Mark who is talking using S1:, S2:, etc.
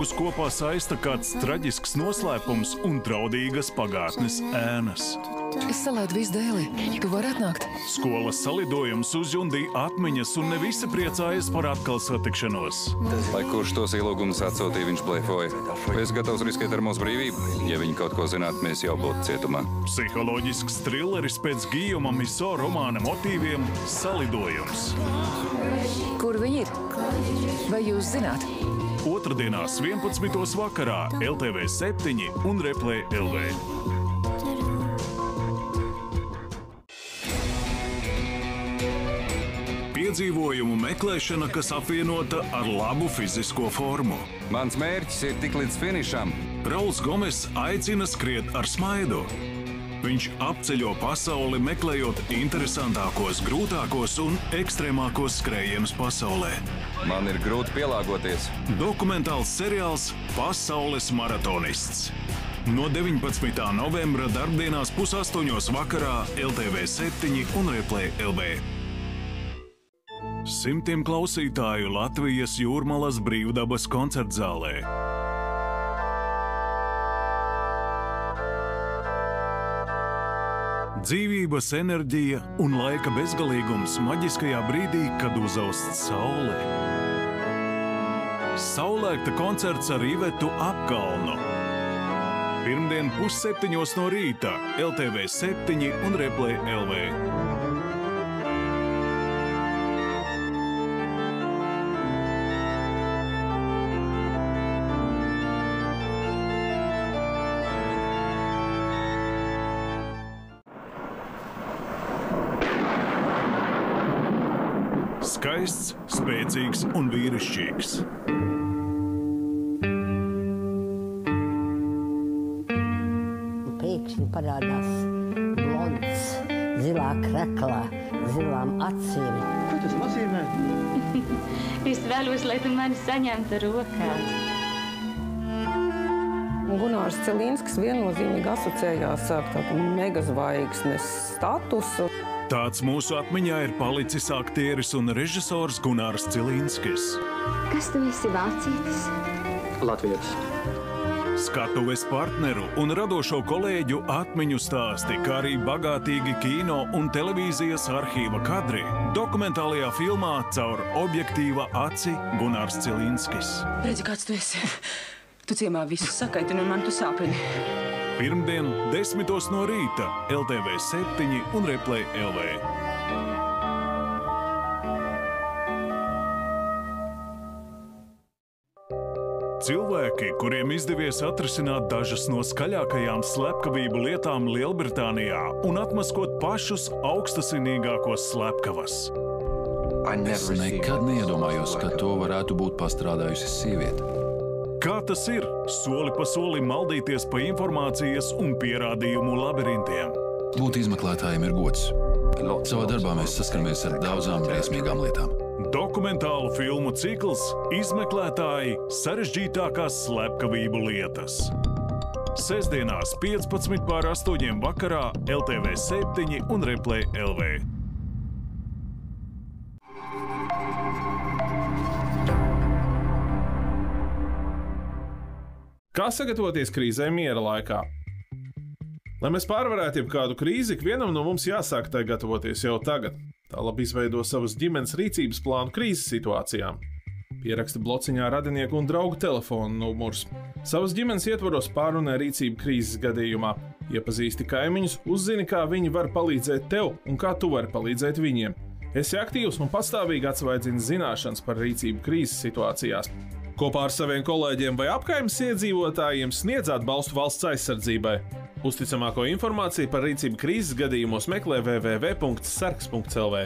S1: divus kopā saista kāds traģisks noslēpums un draudīgas pagātnes ēnas.
S2: Es salaidu visu dēlī. Tu vari atnākt?
S1: Skolas salidojums uzjundīja atmiņas un ne visi priecājas par atkal satikšanos.
S3: Lai kurš tos ielūgumus atsūtīja, viņš blefoja. Vai es gatavs riskēt ar mūsu brīvību? Ja viņi kaut ko zinātu, mēs jau būtu cietumā.
S1: Psiholoģisks trilleris pēc Gijoma Miso romāna motīviem Salidojums.
S2: Kur viņi ir? Vai jūs zināt?
S1: Otrdienās 11. vakarā LTV 7 un Replay LV. Piedzīvojumu meklēšana, kas apvienota ar labu fizisko formu.
S3: Mans mērķis ir tik līdz finišam.
S1: Rauls Gomes aicina skriet ar smaidu. Viņš apceļo pasauli, meklējot interesantākos, grūtākos un ekstrēmākos skrējienus pasaulē.
S3: Man ir grūti pielāgoties.
S1: Dokumentāls seriāls Pasaules maratonists. No 19. novembra darbdienās 7:30 vakarā LTV 7 un Replay LV. Simtiem klausītāju Latvijas Jūrmalas brīvdabas koncertzālē. Dzīvības enerģija un laika bezgalīgums maģiskajā brīdī, kad uzaust saule. Saulēkta koncerts ar Ivetu Apkalnu. Pirmdien 6:30 no rīta LTV 7 un Replay LV. Skaists, spēcīgs un vīrišķīgs.
S4: Pēkšņi parādās blonds, zilā kreklā, zilām acīm.
S5: Ko tas nozīmē?
S6: Es vēlos, lai tu mani saņemtu rokās.
S7: Gunārs Cilīnskis viennozīmīgi asociējās ar tādu megazvaigznes statusu.
S1: Tāds mūsu atmiņā ir palicis aktieris un režisors Gunārs Cilīnskis.
S6: Kas tu esi, vācietis?
S5: Latvietis.
S1: Skatuves partneru un radošo kolēģu atmiņu stāsti, kā arī bagātīgi kino un televīzijas arhīva kadri. Dokumentālajā filmā Caur objektīva aci Gunārs Cilīnskis.
S8: Redzi, kāds tu esi. Tu ciemā visu sakaitini un man tu sāpini.
S1: Pirmdien 10:00 no rīta LTV 7 un Replay LV. Cilvēki, kuriem izdevies atrisināt dažas no skaļākajām slepkavību lietām Lielbritānijā un atmaskot pašus augstasinīgākos slepkavas.
S9: Es nekad neiedomājos, ka to varētu būt pastrādājusi sieviete.
S1: Kā tas ir soli pa solim maldīties pa informācijas un pierādījumu labirintiem?
S9: Būt izmeklētājiem ir gods. Savā darbā mēs saskaramies ar daudzām briesmīgām lietām.
S1: Dokumentālu filmu cikls Izmeklētāji sarežģītākās slepkavību lietas. Sestdienās 15:08 vakarā LTV 7 un Replay LV.
S10: Kā sagatavoties krīzē miera laikā? Lai mēs pārvarētu jebkādu krīzi, ikvienam no mums jāsāk tai gatavoties jau tagad. Tā labi izveido savas ģimenes rīcības plānu krīzes situācijām. Pieraksta blociņā radinieku un draugu telefonu numurus. Savas ģimenes ietvaros pārunē rīcību krīzes gadījumā. Iepazīsti kaimiņus, uzzini, kā viņi var palīdzēt tev un kā tu vari palīdzēt viņiem. Esi aktīvs un pastāvīgi atsvaidzini zināšanas par rīcību krīzes situācijās. Kopā ar saviem kolēģiem vai apkaimes iedzīvotājiem sniedz atbalstu valsts aizsardzībai. Uzticamāko informāciju par rīcību krīzes gadījumos meklē www.sargs.lv.